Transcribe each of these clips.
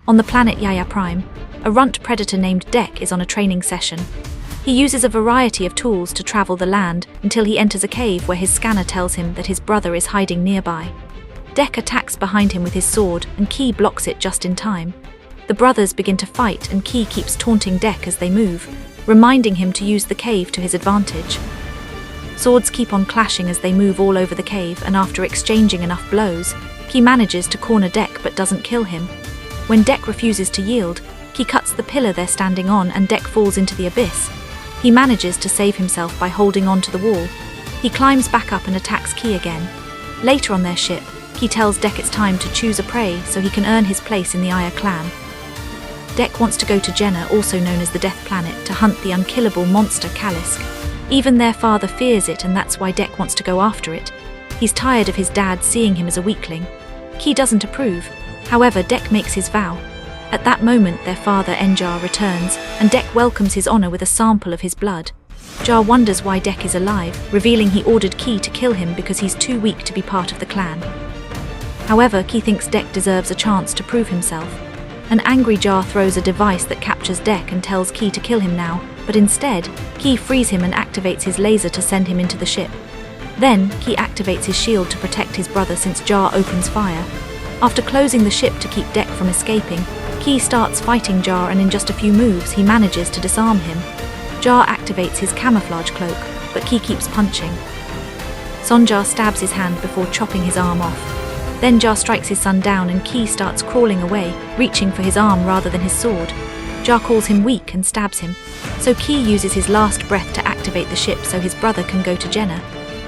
On the planet Yautja Prime, a runt predator named Deck is on a training session. He uses a variety of tools to travel the land until he enters a cave where his scanner tells him that his brother is hiding nearby. Deck attacks behind him with his sword, and Key blocks it just in time. The brothers begin to fight, and Key keeps taunting Deck as they move, reminding him to use the cave to his advantage. Swords keep on clashing as they move all over the cave, and after exchanging enough blows, Key manages to corner Deck but doesn't kill him. When Deck refuses to yield, Key cuts the pillar they're standing on and Deck falls into the abyss. He manages to save himself by holding on to the wall. He climbs back up and attacks Key again. Later on their ship, Key tells Deck it's time to choose a prey so he can earn his place in the Yautja clan. Deck wants to go to Jenna, also known as the Death Planet, to hunt the unkillable monster Callisk. Even their father fears it, and that's why Deck wants to go after it. He's tired of his dad seeing him as a weakling. Key doesn't approve. However, Deck makes his vow. At that moment, their father Enjar returns, and Deck welcomes his honor with a sample of his blood. Jar wonders why Deck is alive, revealing he ordered Key to kill him because he's too weak to be part of the clan. However, Key thinks Deck deserves a chance to prove himself. An angry Jar throws a device that captures Deck and tells Key to kill him now, but instead, Key frees him and activates his laser to send him into the ship. Then, Key activates his shield to protect his brother since Jar opens fire. After closing the ship to keep Deck from escaping, Key starts fighting Jar, and in just a few moves he manages to disarm him. Jar activates his camouflage cloak, but Key keeps punching. Sonjar stabs his hand before chopping his arm off. Then Jar strikes his son down and Key starts crawling away, reaching for his arm rather than his sword. Jar calls him weak and stabs him, so Key uses his last breath to activate the ship so his brother can go to Jenna.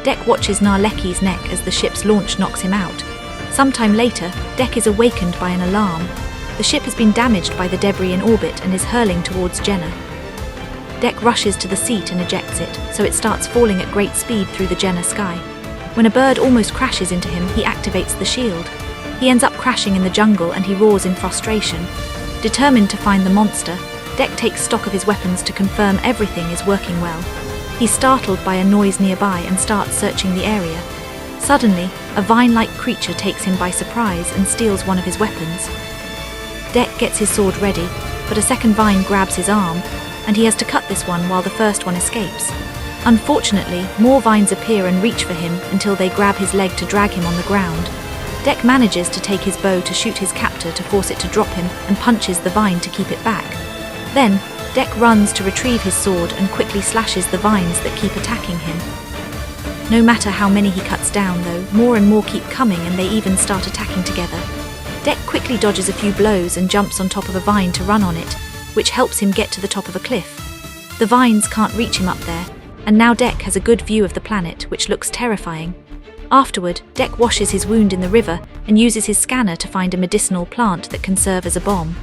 Deck watches Narleki's neck as the ship's launch knocks him out. Sometime later, Deck is awakened by an alarm. The ship has been damaged by the debris in orbit and is hurling towards Jenna. Deck rushes to the seat and ejects it, so it starts falling at great speed through the Jenna sky. When a bird almost crashes into him, he activates the shield. He ends up crashing in the jungle and he roars in frustration. Determined to find the monster, Deck takes stock of his weapons to confirm everything is working well. He's startled by a noise nearby and starts searching the area. Suddenly, a vine-like creature takes him by surprise and steals one of his weapons. Deck gets his sword ready, but a second vine grabs his arm, and he has to cut this one while the first one escapes. Unfortunately, more vines appear and reach for him until they grab his leg to drag him on the ground. Deck manages to take his bow to shoot his captor to force it to drop him and punches the vine to keep it back. Then, Deck runs to retrieve his sword and quickly slashes the vines that keep attacking him. No matter how many he cuts down though, more and more keep coming and they even start attacking together. Deck quickly dodges a few blows and jumps on top of a vine to run on it, which helps him get to the top of a cliff. The vines can't reach him up there, and now Deck has a good view of the planet, which looks terrifying. Afterward, Deck washes his wound in the river and uses his scanner to find a medicinal plant that can serve as a bomb.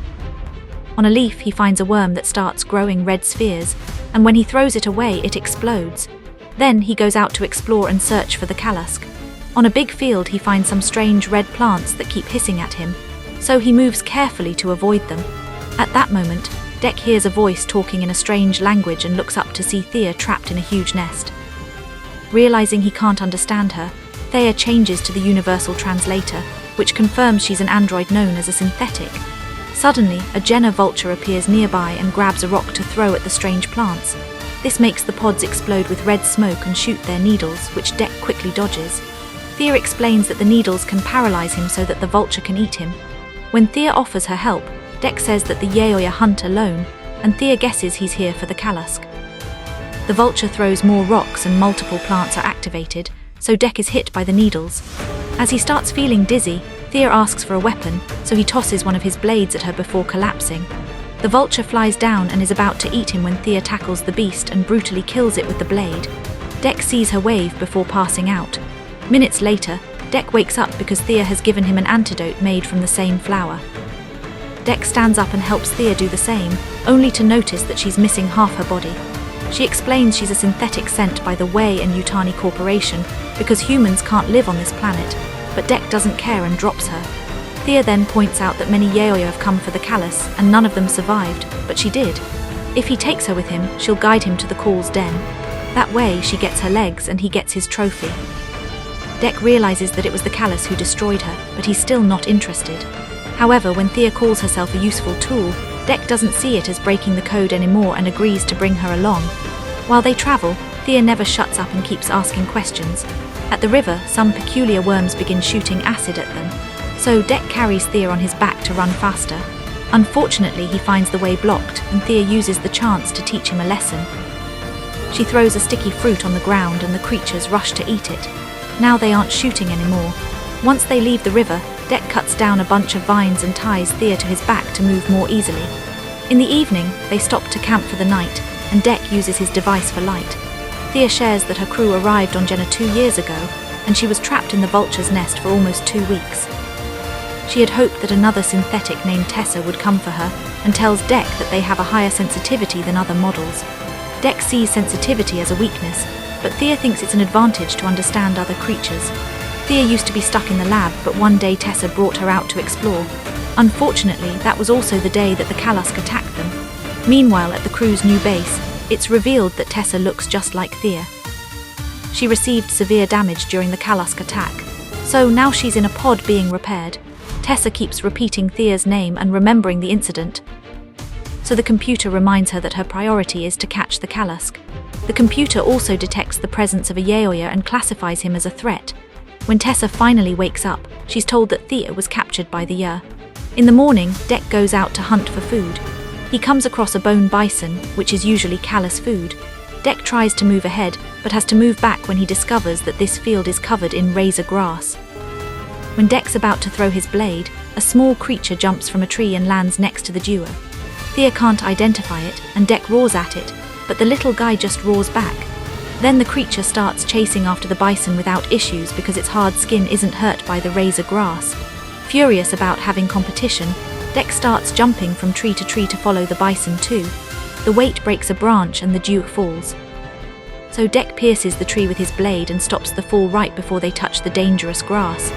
On a leaf, he finds a worm that starts growing red spheres, and when he throws it away, it explodes. Then he goes out to explore and search for the Callisk. On a big field, he finds some strange red plants that keep hissing at him, so he moves carefully to avoid them. At that moment, Deck hears a voice talking in a strange language and looks up to see Thea trapped in a huge nest. Realizing he can't understand her, Thea changes to the universal translator, which confirms she's an android known as a synthetic. Suddenly, a Jenna vulture appears nearby and grabs a rock to throw at the strange plants. This makes the pods explode with red smoke and shoot their needles, which Deck quickly dodges. Thea explains that the needles can paralyze him so that the vulture can eat him. When Thea offers her help, Deck says that the Yautja hunt alone, and Thea guesses he's here for the Callisk. The vulture throws more rocks and multiple plants are activated, so Deck is hit by the needles. As he starts feeling dizzy, Thea asks for a weapon, so he tosses one of his blades at her before collapsing. The vulture flies down and is about to eat him when Thea tackles the beast and brutally kills it with the blade. Deck sees her wave before passing out. Minutes later, Deck wakes up because Thea has given him an antidote made from the same flower. Deck stands up and helps Thea do the same, only to notice that she's missing half her body. She explains she's a synthetic sent by the Way and Yutani Corporation because humans can't live on this planet, but Deck doesn't care and drops her. Thea then points out that many Yautja have come for the Callisk and none of them survived, but she did. If he takes her with him, she'll guide him to the Call's den. That way, she gets her legs and he gets his trophy. Deck realizes that it was the Callisk who destroyed her, but he's still not interested. However, when Thea calls herself a useful tool, Deck doesn't see it as breaking the code anymore and agrees to bring her along. While they travel, Thea never shuts up and keeps asking questions. At the river, some peculiar worms begin shooting acid at them. So Deck carries Thea on his back to run faster. Unfortunately, he finds the way blocked, and Thea uses the chance to teach him a lesson. She throws a sticky fruit on the ground and the creatures rush to eat it. Now they aren't shooting anymore. Once they leave the river, Deck cuts down a bunch of vines and ties Thea to his back to move more easily. In the evening, they stop to camp for the night, and Deck uses his device for light. Thea shares that her crew arrived on Jenna 2 years ago, and she was trapped in the vulture's nest for almost 2 weeks. She had hoped that another synthetic named Tessa would come for her, and tells Deck that they have a higher sensitivity than other models. Deck sees sensitivity as a weakness, but Thea thinks it's an advantage to understand other creatures. Thea used to be stuck in the lab, but one day Tessa brought her out to explore. Unfortunately, that was also the day that the Callisk attacked them. Meanwhile, at the crew's new base, it's revealed that Tessa looks just like Thea. She received severe damage during the Callisk attack, so now she's in a pod being repaired. Tessa keeps repeating Thea's name and remembering the incident, so the computer reminds her that her priority is to catch the Callisk. The computer also detects the presence of a Yautja and classifies him as a threat. When Tessa finally wakes up, she's told that Thea was captured by the Yautja. In the morning, Deck goes out to hunt for food. He comes across a bone bison, which is usually callous food. Deck tries to move ahead, but has to move back when he discovers that this field is covered in razor grass. When Deck's about to throw his blade, a small creature jumps from a tree and lands next to the duo. Thea can't identify it, and Deck roars at it, but the little guy just roars back. Then the creature starts chasing after the bison without issues because its hard skin isn't hurt by the razor grass. Furious about having competition, Deck starts jumping from tree to follow the bison too. The weight breaks a branch and the dew falls. So Deck pierces the tree with his blade and stops the fall right before they touch the dangerous grass.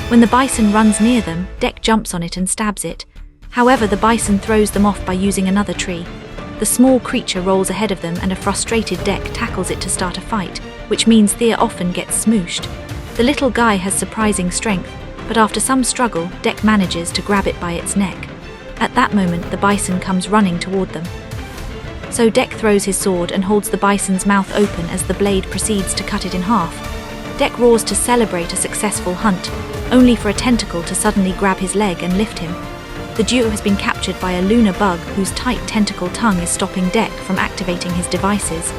When the bison runs near them, Deck jumps on it and stabs it. However, the bison throws them off by using another tree. The small creature rolls ahead of them and a frustrated Deck tackles it to start a fight, which means Thea often gets smooshed. The little guy has surprising strength, but after some struggle, Deck manages to grab it by its neck. At that moment, the bison comes running toward them. So Deck throws his sword and holds the bison's mouth open as the blade proceeds to cut it in half. Deck roars to celebrate a successful hunt, only for a tentacle to suddenly grab his leg and lift him. The duo has been captured by a lunar bug whose tight tentacle tongue is stopping Deck from activating his devices.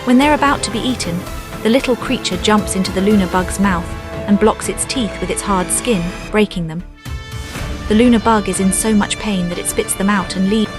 When they're about to be eaten, the little creature jumps into the lunar bug's mouth and blocks its teeth with its hard skin, breaking them. The lunar bug is in so much pain that it spits them out and leaves.